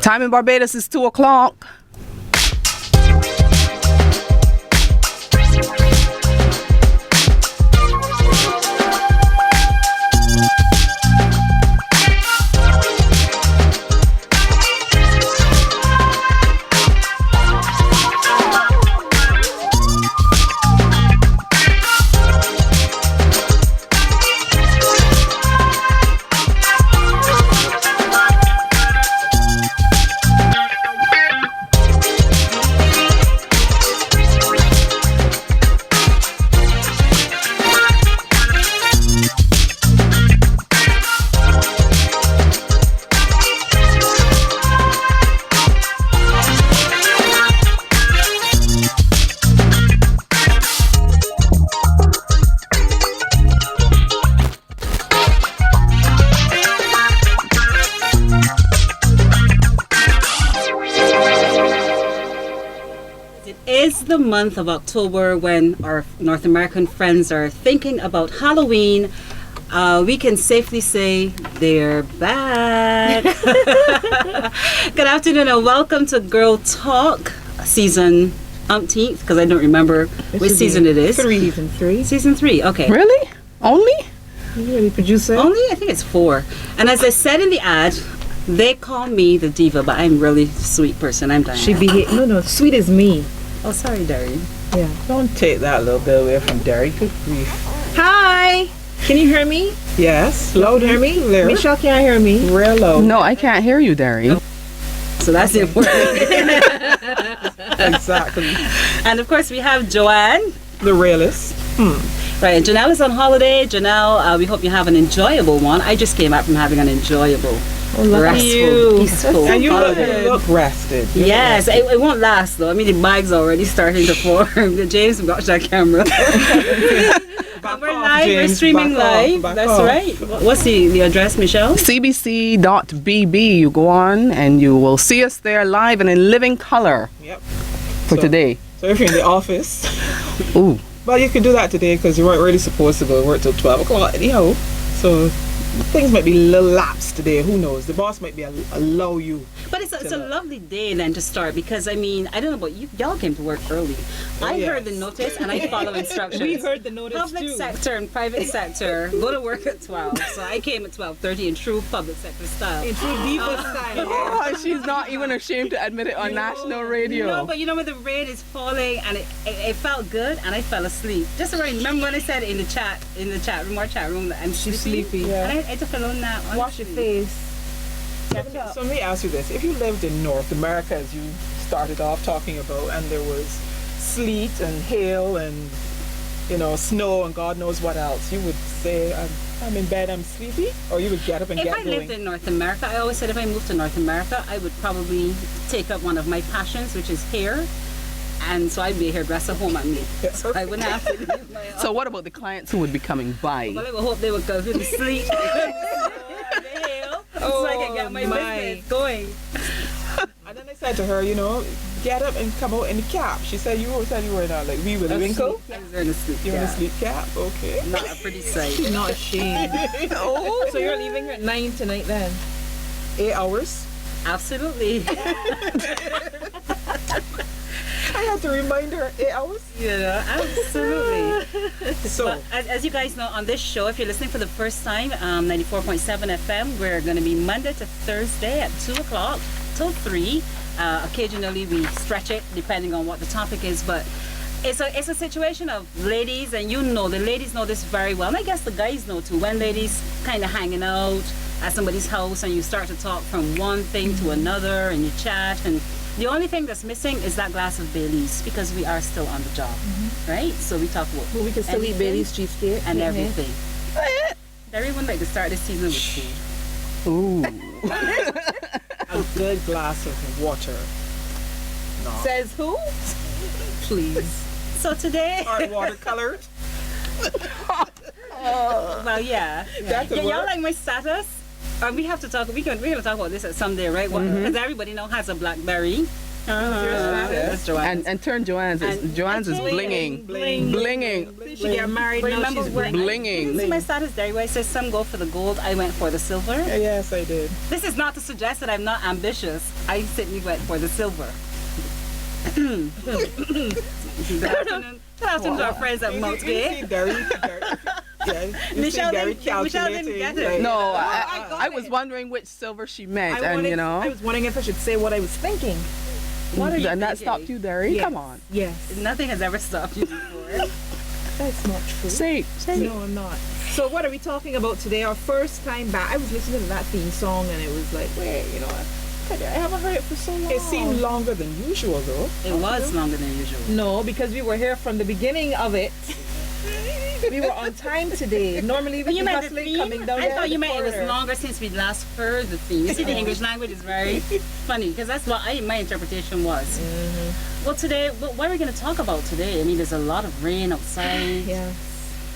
Time in Barbados is 2 o'clock. The month of October, when our North American friends are thinking about Halloween, we can safely say they're back. Good afternoon and welcome to Girl Talk season umpteenth, because I don't remember which season it is. Season 3. Season 3, okay. Really? Only? You really producer? Only? I think it's 4. And as I said in the ad, they call me the diva, but I'm really a sweet person. I'm Diane. She be no, sweet as me. Oh, sorry, Deri. Yeah. Don't take that little bit away from Deri. Good grief. Hi. Can you hear me? Yes. Loud, hear me? Clear. Michelle can't hear me. Real low. No, I can't hear you, Deri. So that's the important thing. Exactly. And of course, we have Jo-Anne. The realist. Right, and Janelle is on holiday. Janelle, we hope you have an enjoyable one. I just came back from having an enjoyable, restful, peaceful And you holiday. look rested. You Yes, it won't last though. I mean, the bag's already starting to form. James got that camera. Back We're off, live, we're James. streaming Back off, live. back That's off. right. What's the address, Michelle? cbc.bb. You go on and you will see us there live and in living color Yep. for today. So if you're in the office, Ooh. well, you can do that today because you weren't really supposed to go to work till 12 o'clock anyhow. So things might be a little lapse today. Who knows? The boss might be allow you. But it's a lovely day then to start, because I mean, I don't know about you, y'all came to work early. I yes. heard the notice and I follow instructions. We heard the notice Public too. sector and private sector go to work at 12. So I came at 12:30 in true public sector style. In true diva style. Oh, she's not even ashamed to admit it on national radio. No, but you know when the rain is falling and it felt good and I fell asleep. Just remember when I said in the chat room, our chat room, that I'm sleepy. Yeah. And I took a little nap. Wash your face. So let me ask you this. If you lived in North America, as you started off talking about, and there was sleet and hail and, snow and God knows what else, you would say, I'm in bed, I'm sleepy? Or you would get up and If get I going? lived in North America, I always said if I moved to North America, I would probably take up one of my passions, which is hair. And so I'd be a hairdresser home at me. So I wouldn't have to leave my So what about the clients who would be coming by? Well, I would hope they would go through the sleet. So I can get my business going. And then I said to her, get up and come out in the cap. She said you were not like wee Willie Winkle. I was wearing a sleep You're in a cap. sleep cap, okay. Not a pretty sight. She's not ashamed. Oh. So you're leaving here at 9 tonight then? 8 hours. Absolutely. I had to remind her 8 hours. Absolutely. So But as you guys know, on this show, if you're listening for the first time, 94.7 FM, we're going to be Monday to Thursday at 2 o'clock till 3. Occasionally we stretch it depending on what the topic is, but it's a situation of ladies, and the ladies know this very well, and I guess the guys know too, when ladies kind of hanging out at somebody's house and you start to talk from one thing to another and you chat, and the only thing that's missing is that glass of Baileys, because we are still on the job, right? So we talk about Well, we can still eat anything Bailey's cheesecake. and everything. Everyone like to start this season with food. Ooh. a good glass of water. No. Says who? Please. So today, Art watercolored. well, yeah. That could Y'all work. like my status? We have to talk. We're gonna talk about this at some day, right? Because everybody now has a BlackBerry. That's Joanne. And turn Joanne's. Joanne's is blinging. Blinging. She got married now. Remember She's where blinging. this is my status there where it says some go for the gold, I went for the silver. Yes, I did. This is not to suggest that I'm not ambitious. I simply went for the silver. Good afternoon. Good afternoon to our friends at Mount You Gay. see Derry, yeah, you Michelle see Derry didn't- Michelle didn't calculating, get it. like, No, I got I was it. wondering which silver she meant, I and wanted- you know, I was wondering if I should say what I was thinking. What are you and that thinking? stopped you, Derry. Yes. Come on, Yes. Nothing has ever stopped you before. That's not true. say it. No, I'm not. So what are we talking about today? Our first time back. I was listening to that theme song and it was like, wait, you know, I haven't heard it for so long. It seemed longer than usual, though. It was longer than usual. No, because we were here from the beginning of it. We were on time today. Normally we But you be meant the hustling theme? coming down I there thought you the meant it was corridor. longer since we last heard the theme. You see, the English language is very funny because that's what my interpretation was. Well, today, what are we going to talk about today? I mean, there's a lot of rain outside. Yeah.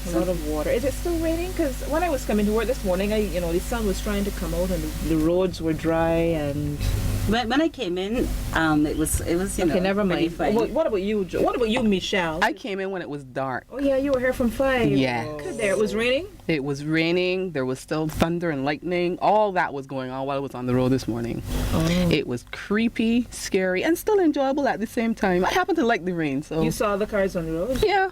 A lot of water. Is it still raining? Because when I was coming to work this morning, the sun was trying to come out and the roads were dry and. When I came in, it was you know, Okay, never pretty mind. fine. What about you, What about you, Michelle? I came in when it was dark. Oh yeah, you were here from 5. Yes. Good there. It was raining. It was raining. There was still thunder and lightning. All that was going on while I was on the road this morning. It was creepy, scary, and still enjoyable at the same time. I happen to like the rain, so You saw the cars on the road. yeah.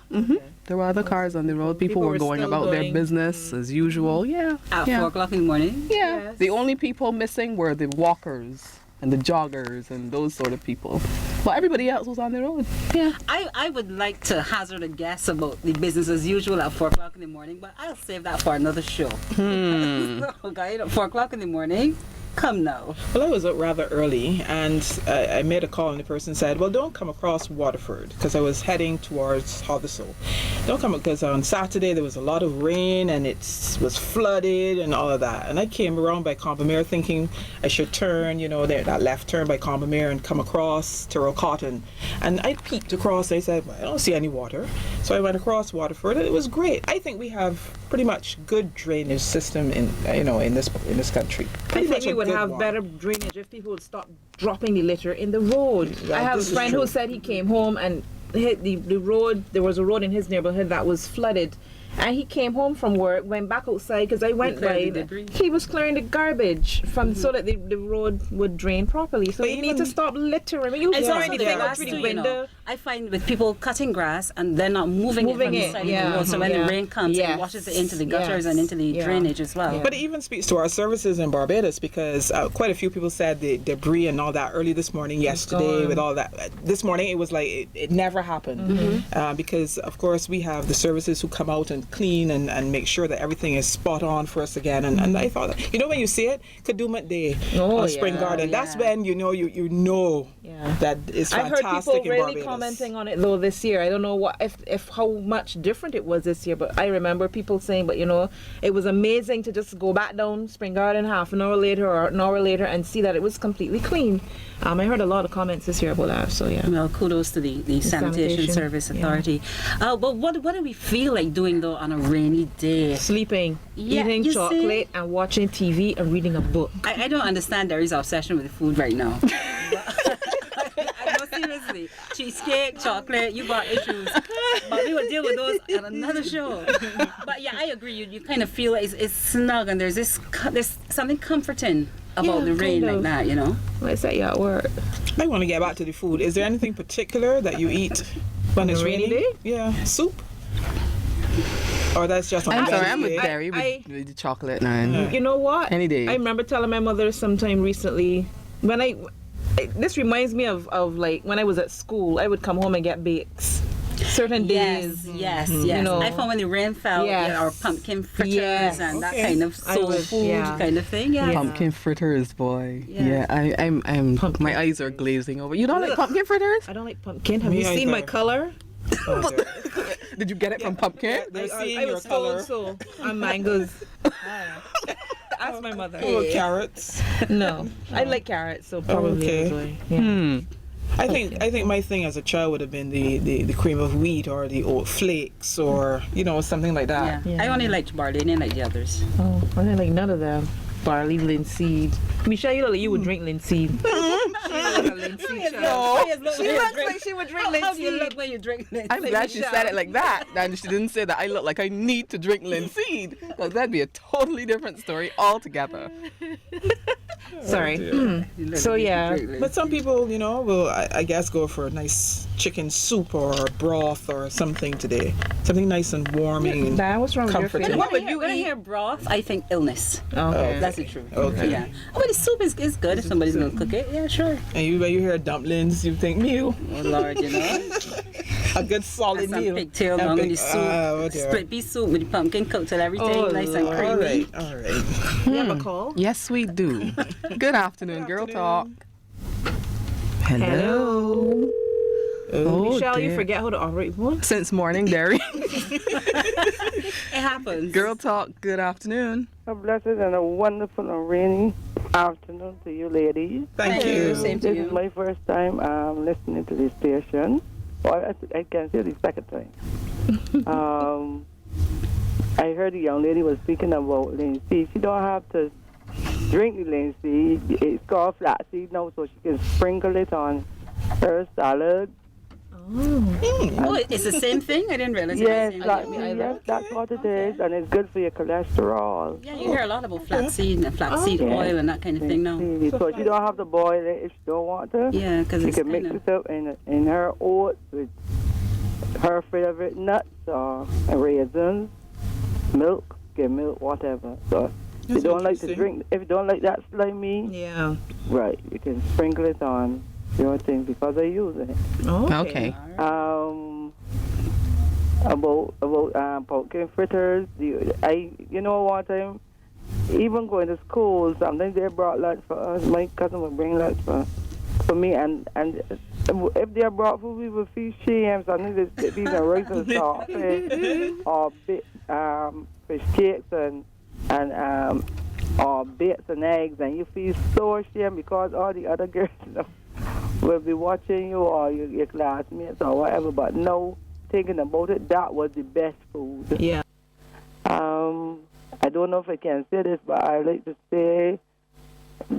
There were other cars on the road. People People were were going still about their going. business as usual. Yeah. At yeah. 4 o'clock in the morning. Yeah. Yes. The only people missing were the walkers and the joggers and those sort of people. But everybody else was on the road. Yeah. I would like to hazard a guess about the business as usual at 4 o'clock in the morning, but I'll save that for another show. Okay, at 4 o'clock in the morning. Come now. Well, I was up rather early, and I made a call, and the person said, "Well, don't come across Waterford," because I was heading towards Hobbiesville. Don't come, because on Saturday there was a lot of rain, and it was flooded and all of that. And I came around by Combermere thinking I should turn, that left turn by Combermere and come across Terrell Cotton. And I peeked across. I said, well, I don't see any water. So I went across Waterford, and it was great. I think we have pretty much good drainage system in this country. I Pretty think much we a would good have one. better drainage if people would stop dropping the litter in the road. Yeah, I have a this is friend true. who said he came home and hit the road. There was a road in his neighborhood that was flooded. And he came home from work, went back outside because I went cleared by. the debris. He was clearing the garbage so that the road would drain properly. So But we need even- to stop littering. I mean, you It's throw also the anything out grass through too, the you window. know. I find with people cutting grass and they're not moving it Moving from the it, side yeah, of the road. So when yeah. the rain comes, Yes. it washes it into the gutters Yes. and into the Yeah. drainage as well. Yeah. But it even speaks to our services in Barbados, because quite a few people said the debris and all that early this morning, yesterday, gone. with all that. This morning it was like it never happened, because of course we have the services who come out and clean and make sure that everything is spot on for us again. And I thought, when you see it, Kadooment Day Oh, on Spring yeah, Garden, that's yeah. when you know Yeah. that it's I fantastic heard people in really Barbados. commenting on it though this year. I don't know if how much different it was this year, but I remember people saying, but it was amazing to just go back down Spring Garden half an hour later or an hour later and see that it was completely clean. I heard a lot of comments this year about that. So yeah. Well, kudos to the Sanitation sanitation, Service yeah. Authority. But what do we feel like doing though on a rainy day? Sleeping, Yeah, eating you see? chocolate, and watching TV and reading a book. I don't understand Derry's obsession with food right now. No, seriously. Cheesecake, chocolate, you got issues. But we will deal with those on another show. But yeah, I agree. You kind of feel it's snug and there's something comforting about Yeah, the rain kind like of. that, you know? Let's say you at work. I want to get back to the food. Is there anything particular that you eat when it's a rainy raining? day? Yeah, soup. Or that's just on I'm a sorry, rainy I'm with day? Derry with the chocolate now. You know what? Any day. I remember telling my mother sometime recently when this reminds me of like when I was at school, I would come home and get bakes. Certain days. Yes. You know. I found when the rain fell, Yes. yeah, or pumpkin fritters Yes. and that Okay. kind of I soul would- food yeah. kind of thing. Yeah. Pumpkin fritters, boy. Yeah. Yeah, I'm Pumpkin my eyes are glazing over. You don't like pumpkin fritters? I don't like pumpkin. Have Me you seen my either. color? Oh, dear. Did you get it from pumpkin? They're seeing I your was told color. so. On mangoes. Ask my mother. Oh, carrots. No, I like carrots, so probably okay. that's why. Yeah. I think my thing as a child would have been the cream of wheat or the oat flakes or something like Yeah. that. Yeah. I only liked barley, I didn't like the others. Oh, I didn't like none of them. Barley, linseed. Michelle, you look like you would drink linseed. like a linseed shot. No. She looks like she would drink How do you linseed. look when you drink linseed? I'm glad she said it like that. And she didn't say that I look like I need to drink linseed. Because that'd be a totally different story altogether. Sorry. dear. So yeah. But some people, you know, will I guess go for a nice chicken soup or broth or something today. Something nice and warming. And Diane, what's wrong with your comforting. face? What would you when I hear broth, I think illness. Okay. That's the truth. Okay. Yeah. Oh, but the soup is good if somebody's gonna cook it. Yeah, sure. And you, when you hear dumplings, you think meal. Oh Lord, you know. A good solid And some meal. pigtail A along in big- the soup. oh, dear. Split pea soup with the pumpkin cooked till everything Oh, nice and Lord. creamy. All right. You have a call? Yes, we do. Good afternoon, Girl Talk. Hello. Oh, Michelle, you dear. forget how to operate phone? Since morning, Deri. It happens. Girl Talk, good afternoon. A blessed and a wonderful and rainy afternoon to you ladies. Thank you. Same to This you. is my first time listening to this station. Well, I can say the second time. I heard the young lady was speaking about linseed. She don't have to drink the linseed. It's called flaxseed now, so she can sprinkle it on her salad. Oh, it's the same thing? I didn't realize Yes, it was the same thing. flaxseed, yes, that's what it is, and it's good for your cholesterol. Yeah, you hear a lot about flaxseed and flaxseed oil and that kind of thing now. So she don't have to boil it if she don't want to. Yeah, because You it's can mix kind it up in her oats with her favorite nuts or raisins, milk, whatever. So if you That's don't like to interesting. drink, if you don't like that slimy, Yeah. right, you can sprinkle it on your thing because I use it. Okay. About pumpkin fritters, you know one time, even going to school, sometimes they brought lunch for us. My cousin would bring lunch for me, and if they brought food, we would feel shame. Sometimes these are rice and sausage or fish cakes and or bits and eggs, and you feel so ashamed because all the other girls, you know, will be watching you or your classmates or whatever. But no, thinking about it, that was the best food. Yeah. I don't know if I can say this, but I like to say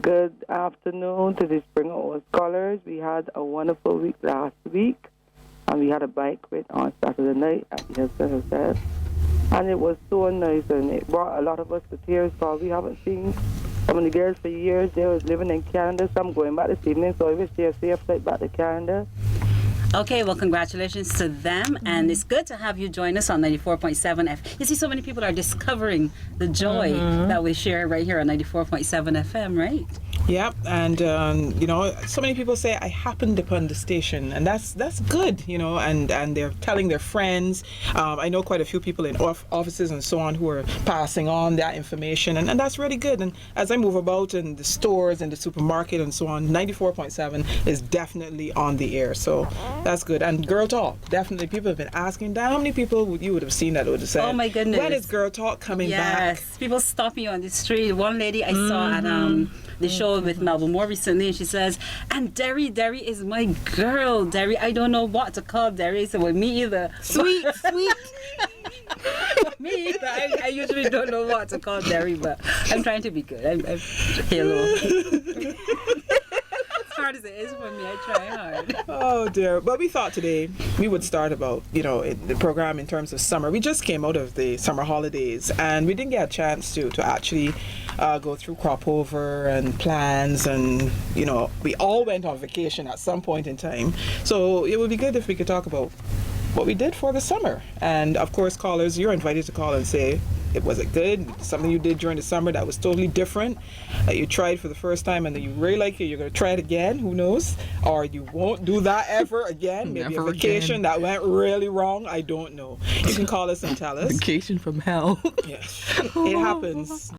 good afternoon to the Spring Old Scholars. We had a wonderful week last week, and we had a banquet on Saturday night at the SSS. And it was so nice, and it brought a lot of us to tears because we haven't seen some of the girls for years. They was living in Canada, some going back this evening, so I wish they a safe flight back to Canada. Okay, well, congratulations to them, and it's good to have you join us on 94.7 FM. You see, so many people are discovering the joy that we share right here on 94.7 FM, right? Yep, and you know, so many people say I happened upon the station, and that's good, you know, and they're telling their friends. I know quite a few people in offices and so on who are passing on that information, and that's really good. And as I move about in the stores and the supermarket and so on, 94.7 is definitely on the air, so that's good. And Girl Talk, definitely, people have been asking, how many people you would have seen that would have said, Oh my goodness. when is Girl Talk coming back? Yes, people stop me on the street. One lady I saw at the show with Melville Moore recently, and she says, and Deri is my girl. Deri, I don't know what to call Deri. I said, well, me either. Sweet. Me either. I usually don't know what to call Deri, but I'm trying to be good. I'm hello. As hard as it is for me, I try hard. Oh dear. But we thought today we would start about, you know, the program in terms of summer. We just came out of the summer holidays and we didn't get a chance to actually go through crop over and plans, and you know, we all went on vacation at some point in time. So it would be good if we could talk about what we did for the summer. And of course, callers, you're invited to call and say, was it good? Something you did during the summer that was totally different, that you tried for the first time and then you really like it, you're going to try it again, who knows? Or you won't do that ever again. Maybe Never a vacation again. that went really wrong. I don't know. You can call us and tell us. Vacation from hell. Yes, it happens.